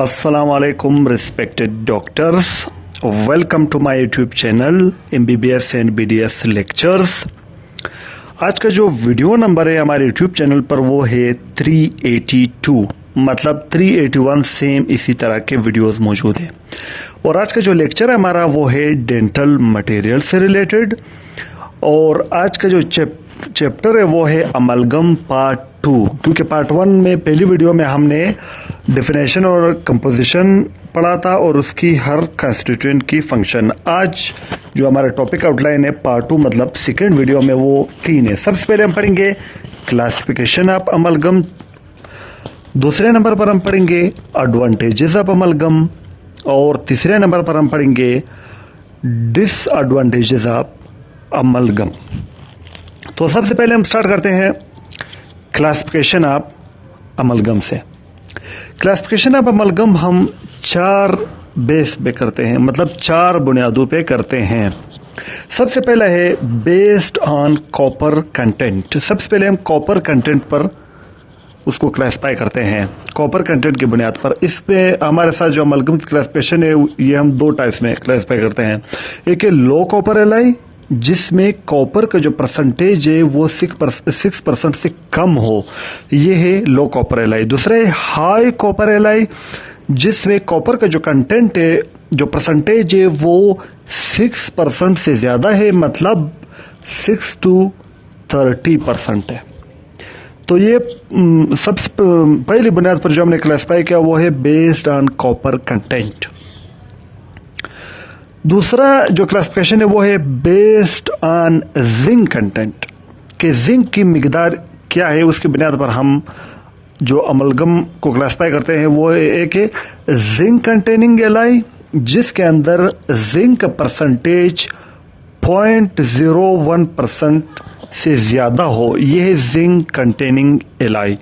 Assalamualaikum respected doctors, welcome to my YouTube channel MBBS and BDS lectures। आज का जो video number है हमारे YouTube चैनल पर वो है 382, मतलब 381 सेम इसी तरह के वीडियोस मौजूद हैं। और आज का जो लेक्चर है हमारा वो है डेंटल मटेरियल से रिलेटेड, और आज का जो चैप्टर है वो है अमलगम पार्ट 2, क्योंकि पार्ट 1 में पहली वीडियो में हमने डेफिनेशन और कंपोजिशन पढ़ा था और उसकी हर कंस्टिट्यूएंट की फंक्शन। आज जो हमारा टॉपिक आउटलाइन है पार्ट 2 मतलब सेकेंड वीडियो में वो 3 है। सबसे पहले हम पढ़ेंगे क्लासिफिकेशन ऑफ अमलगम, दूसरे नंबर पर हम पढ़ेंगे एडवांटेजेस ऑफ अमलगम, और तीसरे नंबर पर हम पढ़ेंगे डिसएडवांटेजेस ऑफ अमलगम। तो सबसे पहले हम स्टार्ट करते हैं क्लासिफिकेशन ऑफ अमलगम से। क्लासिफिकेशन ऑफ अमलगम हम 4 बेस पे करते हैं, मतलब 4 बुनियादों पे करते हैं। सबसे पहला है बेस्ड ऑन कॉपर कंटेंट। सबसे पहले हम कॉपर कंटेंट पर उसको क्लासिफाई करते हैं, कॉपर कंटेंट की बुनियाद पर। इसमें हमारे साथ जो अमलगम की क्लासिफिकेशन है ये हम 2 टाइप्स में क्लासिफाई करते हैं। एक है लो कॉपर एलाई, जिसमें कॉपर का जो परसेंटेज है वो 6% से कम हो, ये है लो कॉपर एलाई। दूसरा है हाई कॉपर एलाई, जिसमें कॉपर का जो कंटेंट है, जो परसेंटेज है वो 6% से ज्यादा है, मतलब 6 to 30% है। तो ये सबसे पहली बुनियाद पर जो हमने क्लासिफाई किया वो है बेस्ड ऑन कॉपर कंटेंट। दूसरा जो क्लासिफिकेशन है वो है बेस्ड ऑन जिंक कंटेंट, कि जिंक की मिकदार क्या है उसकी बुनियाद पर हम जो अमलगम को क्लासिफाई करते हैं। वो एक है जिंक कंटेनिंग एलाई, जिसके अंदर जिंक परसेंटेज 0.01% से ज्यादा हो, यह है जिंक कंटेनिंग एलाई।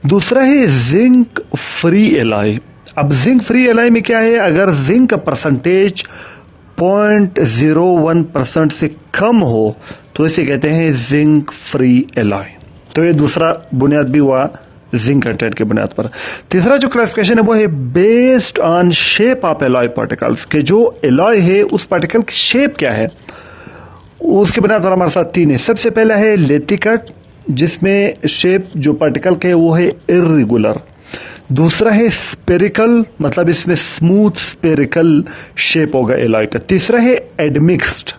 दूसरा है जिंक फ्री एलाई। अब जिंक फ्री एलाई में क्या है, अगर जिंक का परसेंटेज 0.01% से कम हो तो इसे कहते हैं जिंक फ्री एलॉय। तो ये दूसरा बुनियाद भी हुआ जिंक कंटेंट की बुनियाद पर। तीसरा जो क्लासिफिकेशन है वो है based on shape of alloy particles, के जो एलॉय है उस पार्टिकल की शेप क्या है उसके बुनियाद पर हमारे साथ 3 है। सबसे पहला है लेथिकट, जिसमें शेप जो पार्टिकल के है वो है इर्रेगुलर। दूसरा है स्पेरिकल, मतलब इसमें स्मूथ स्पेरिकल शेप होगा एलॉय का। तीसरा है एडमिक्स्ड।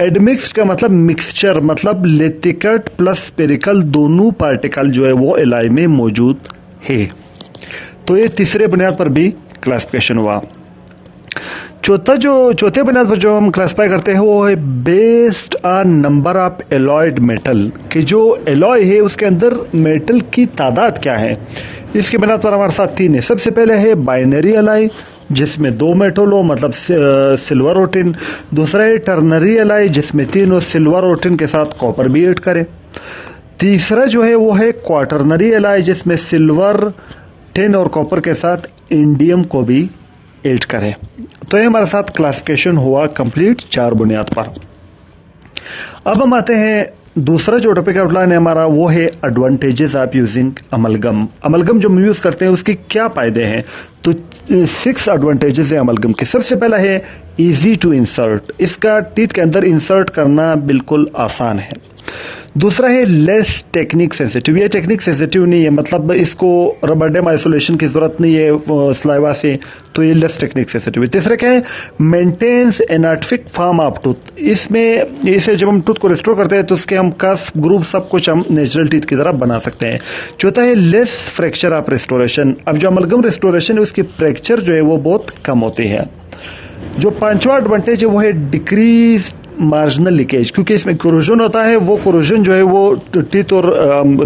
एडमिक्स्ड का मतलब मिक्सचर, मतलब लेथिकट प्लस स्पेरिकल दोनों पार्टिकल जो है वो एलॉय में मौजूद है। तो ये तीसरे बुनियाद पर भी क्लासिफिकेशन हुआ। चौथे बुनियाद पर जो हम क्लासिफाई करते हैं वो है based on number of alloyed metal, कि जो एलॉय है उसके अंदर मेटल की तादाद क्या है, इसके बुनियाद पर हमारे साथ 3 है। सबसे पहले है बाइनरी एलॉय, जिसमें 2 मेटल हो, मतलब सिल्वर और टिन। दूसरा है टर्नरी एलॉय, जिसमें 3 हो, सिल्वर और टिन के साथ कॉपर भी ऐड करें। तीसरा जो है वो है क्वाटरनरी एलॉय, जिसमें सिल्वर, टिन और कॉपर के साथ इंडियम को भी ऐड करें। तो ये हमारे साथ क्लासिफिकेशन हुआ कंप्लीट 4 बुनियाद पर। अब हम आते हैं दूसरा जो टॉपिक आउटलाइन है हमारा वो है advantages of using amalgam. Amalgam जो हम यूज करते हैं उसके क्या फायदे हैं, तो 6 एडवांटेजेस है अमलगम के। सबसे पहला है इजी टू इंसर्ट, इसका टीथ के अंदर इंसर्ट करना बिल्कुल आसान है। दूसरा है लेस टेक्निक सेंसिटिव, ये टेक्निक सेंसिटिव नहीं है, मतलब इसको रबर डैम आइसोलेशन की जरूरत नहीं है स्लाइवा से, तो ये लेस टेक्निक सेंसिटिव है। तीसरा क्या है maintains anatomic form of tooth, इसमें इसे जब हम टूथ को रिस्टोर करते हैं तो उसके हम कस्प ग्रुप सब कुछ हम नेचुरल टीथ की तरह बना सकते हैं। चौथा है लेस फ्रैक्चर ऑफ रिस्टोरेशन, अब जो अमलगम रिस्टोरेशन है उसकी फ्रैक्चर जो है वो बहुत कम होती है। जो 5वां एडवांटेज है वो है डिक्रीज मार्जिनल लीकेज, क्योंकि इसमें कोरोजन होता है, वो कोरोजन जो है वो टीथ और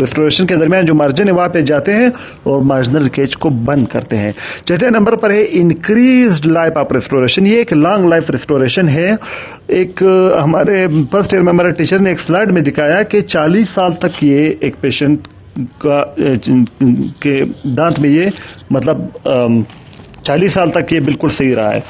रेस्टोरेशन के दरमियान जो मार्जिन है वहां पे जाते हैं और मार्जिनल लीकेज को बंद करते हैं। छठे नंबर पर है इंक्रीज्ड लाइफ ऑफ रेस्टोरेशन, ये एक लॉन्ग लाइफ रेस्टोरेशन है। एक हमारे फर्स्ट ईयर में हमारे टीचर ने एक स्लाइड में दिखाया कि 40 साल तक ये एक पेशेंट के दांत में ये मतलब 40 साल तक ये बिल्कुल सही रहा है।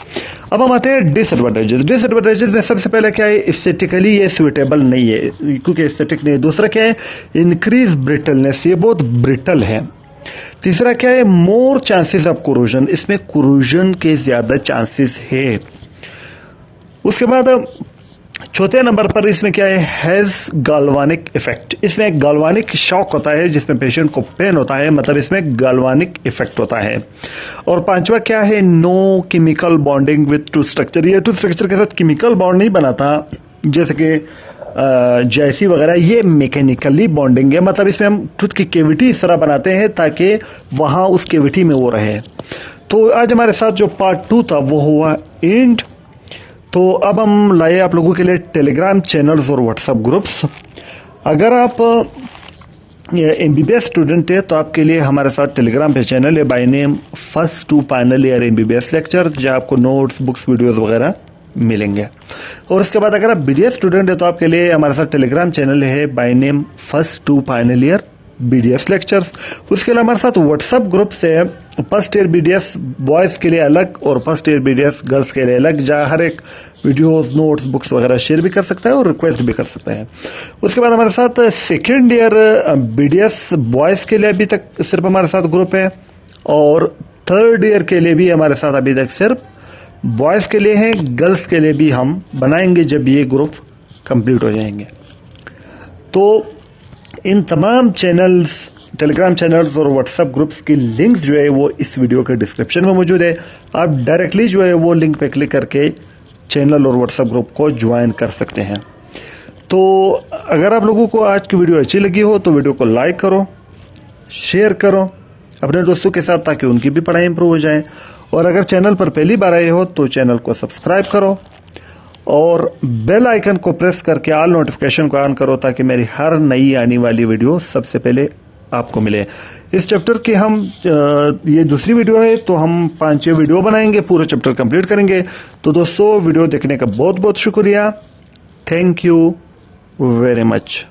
अब हम आते हैं डिसएडवांटेजेस। डिसएडवांटेजेस में सबसे पहले क्या है, एस्थेटिकली ये सुइटेबल नहीं है, क्योंकि एस्थेटिक नहीं है। दूसरा क्या है, इंक्रीज ब्रिटलनेस, ये बहुत ब्रिटल है। तीसरा क्या है, मोर चांसेस ऑफ कोरोजन, इसमें कोरोजन के ज्यादा चांसेस है। उसके बाद चौथे नंबर पर इसमें क्या है, हैज गाल्वानिक इफेक्ट, इसमें एक गाल्वानिक शॉक होता है जिसमें पेशेंट को पेन होता है, मतलब इसमें गाल्वानिक इफेक्ट होता है। और पांचवा क्या है, no chemical bonding with tooth structure, ये टू स्ट्रक्चर के साथ केमिकल बॉन्ड नहीं बनाता जैसे कि जैसी वगैरह, ये मैकेनिकली बॉन्डिंग है, मतलब इसमें हम टूथ की केविटी इस तरह बनाते हैं ताकि वहां उस केविटी में वो रहे। तो आज हमारे साथ जो पार्ट 2 था वो हुआ एंड। तो अब हम लाए आप लोगों के लिए टेलीग्राम चैनल्स और व्हाट्सएप ग्रुप्स। अगर आप MBBS स्टूडेंट है तो आपके लिए हमारे साथ टेलीग्राम पे चैनल है by name first to final year MBBS lecture, जहाँ आपको नोट्स, बुक्स, वीडियोस वगैरह मिलेंगे। और उसके बाद अगर आप BDS स्टूडेंट है तो आपके लिए हमारे साथ टेलीग्राम चैनल है by name first to final year BDS lectures. उसके लिए हमारे साथ व्हाट्सएप ग्रुप से फर्स्ट ईयर BDS बॉयज के लिए अलग और फर्स्ट ईयर BDS गर्ल्स के लिए अलग, जहाँ हर एक वीडियोस, नोट्स, बुक्स वगैरह शेयर भी कर सकता है और रिक्वेस्ट भी कर सकता है। उसके बाद हमारे साथ सेकेंड ईयर BDS बॉयज के लिए अभी तक सिर्फ हमारे साथ ग्रुप है, और थर्ड ईयर के लिए भी हमारे साथ अभी तक सिर्फ बॉयज के लिए है। गर्ल्स के लिए भी हम बनाएंगे जब ये ग्रुप कंप्लीट हो जाएंगे। तो इन तमाम चैनल्स, टेलीग्राम चैनल्स और व्हाट्सएप ग्रुप्स की लिंक्स जो है वो इस वीडियो के डिस्क्रिप्शन में मौजूद है। आप डायरेक्टली जो है वो लिंक पे क्लिक करके चैनल और व्हाट्सएप ग्रुप को ज्वाइन कर सकते हैं। तो अगर आप लोगों को आज की वीडियो अच्छी लगी हो तो वीडियो को लाइक करो, शेयर करो अपने दोस्तों के साथ, ताकि उनकी भी पढ़ाई इंप्रूव हो जाए। और अगर चैनल पर पहली बार आए हो तो चैनल को सब्सक्राइब करो और बेल आइकन को प्रेस करके ऑल नोटिफिकेशन को ऑन करो, ताकि मेरी हर नई आने वाली वीडियो सबसे पहले आपको मिले। इस चैप्टर की हम ये दूसरी वीडियो है, तो हम 5-6 वीडियो बनाएंगे, पूरा चैप्टर कंप्लीट करेंगे। तो दोस्तों वीडियो देखने का बहुत बहुत शुक्रिया। Thank you very much.